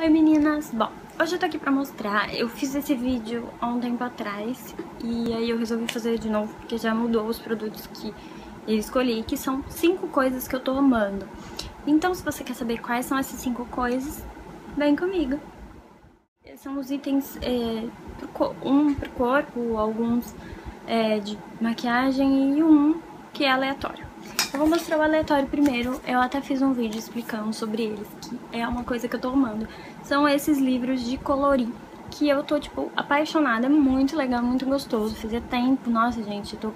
Oi meninas! Bom, hoje eu tô aqui pra mostrar, eu fiz esse vídeo há um tempo atrás e aí eu resolvi fazer de novo porque já mudou os produtos que eu escolhi, que são 5 coisas que eu tô amando. Então se você quer saber quais são essas 5 coisas, vem comigo! São os itens, um pro corpo, alguns de maquiagem e um que é aleatório. Eu vou mostrar o aleatório primeiro, eu até fiz um vídeo explicando sobre eles, que é uma coisa que eu tô amando. São esses livros de colorir, que eu tô, tipo, apaixonada, é muito legal, muito gostoso. Fazia tempo, nossa gente, eu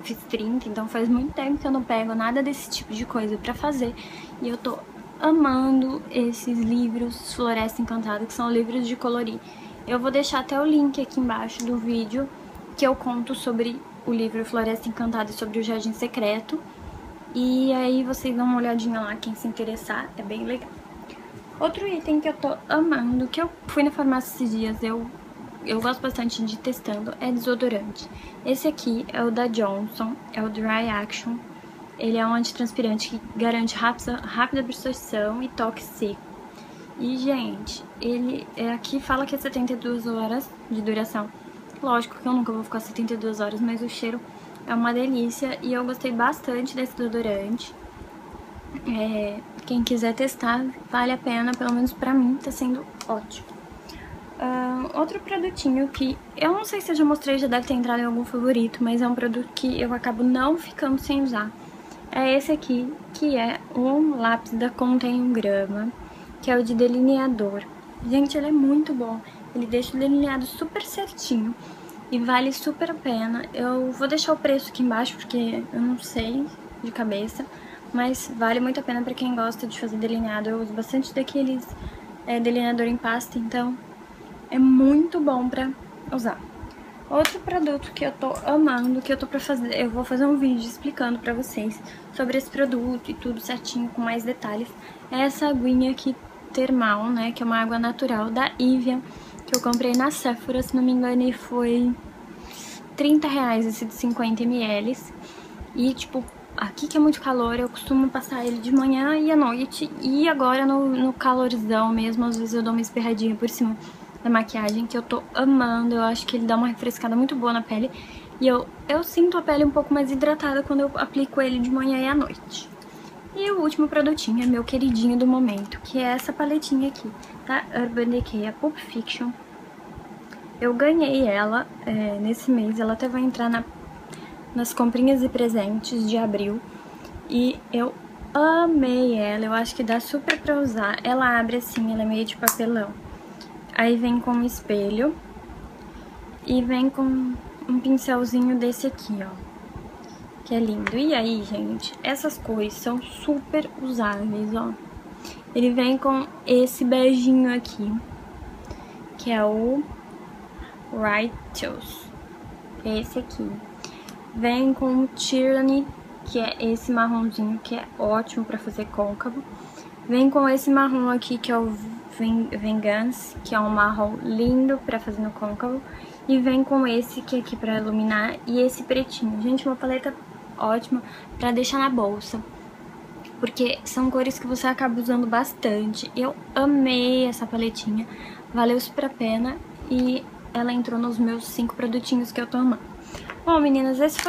fiz 30, então faz muito tempo que eu não pego nada desse tipo de coisa pra fazer. E eu tô amando esses livros Floresta Encantada, que são livros de colorir. Eu vou deixar até o link aqui embaixo do vídeo, que eu conto sobre o livro Floresta Encantada e sobre o Jardim Secreto. E aí vocês dão uma olhadinha lá, quem se interessar, é bem legal. Outro item que eu tô amando, que eu fui na farmácia esses dias, eu gosto bastante de ir testando, é desodorante. Esse aqui é o da Johnson, é o Dry Action. Ele é um antitranspirante que garante rápida absorção e toque seco. E, gente, ele aqui fala que é 72 horas de duração. Lógico que eu nunca vou ficar 72 horas, mas o cheiro é uma delícia e eu gostei bastante desse desodorante. Quem quiser testar, vale a pena, pelo menos pra mim, tá sendo ótimo. Outro produtinho que eu não sei se eu já mostrei, já deve ter entrado em algum favorito, mas é um produto que eu acabo não ficando sem usar. É esse aqui, que é um lápis da Contém 1 grama, que é o de delineador. Gente, ele é muito bom, ele deixa o delineado super certinho. E vale super a pena. Eu vou deixar o preço aqui embaixo porque eu não sei de cabeça, mas vale muito a pena pra quem gosta de fazer delineado. Eu uso bastante daqueles delineador em pasta, então é muito bom pra usar. Outro produto que eu tô amando, que eu tô pra fazer, eu vou fazer um vídeo explicando pra vocês sobre esse produto e tudo certinho, com mais detalhes, é essa aguinha aqui termal, né, que é uma água natural da Evian, que eu comprei na Sephora, se não me engano, e foi R$30 esse de 50 ml. E, tipo, aqui que é muito calor, eu costumo passar ele de manhã e à noite. E agora no calorzão mesmo, às vezes eu dou uma espirradinha por cima da maquiagem, que eu tô amando. Eu acho que ele dá uma refrescada muito boa na pele. E eu sinto a pele um pouco mais hidratada quando eu aplico ele de manhã e à noite. E o último produtinho é meu queridinho do momento, que é essa paletinha aqui, da Urban Decay, a Pulp Fiction. Eu ganhei ela nesse mês, ela até vai entrar nas comprinhas e presentes de abril. E eu amei ela, eu acho que dá super pra usar. Ela abre assim, ela é meio de papelão. Aí vem com um espelho e vem com um pincelzinho desse aqui, ó. Que é lindo. E aí, gente, essas cores são super usáveis, ó. Ele vem com esse beijinho aqui, que é o Righteous, esse aqui. Vem com o Tyranny, que é esse marronzinho, que é ótimo pra fazer côncavo. Vem com esse marrom aqui, que é o Vengeance, que é um marrom lindo pra fazer no côncavo. E vem com esse que é aqui pra iluminar e esse pretinho. Gente, uma paleta ótima pra deixar na bolsa, porque são cores que você acaba usando bastante. Eu amei essa paletinha, valeu super a pena e ela entrou nos meus 5 produtinhos que eu tô amando. Bom, meninas, esse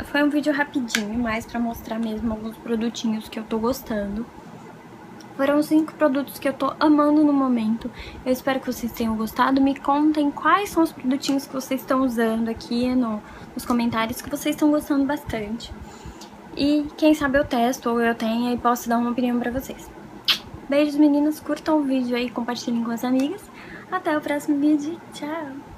foi um vídeo rapidinho, mais pra mostrar mesmo alguns produtinhos que eu tô gostando. Foram 5 produtos que eu tô amando no momento. Eu espero que vocês tenham gostado. Me contem quais são os produtinhos que vocês estão usando aqui nos comentários, que vocês estão gostando bastante. E quem sabe eu testo ou eu tenho e posso dar uma opinião pra vocês. Beijos, meninas. Curtam o vídeo aí, compartilhem com as amigas. Até o próximo vídeo. Tchau!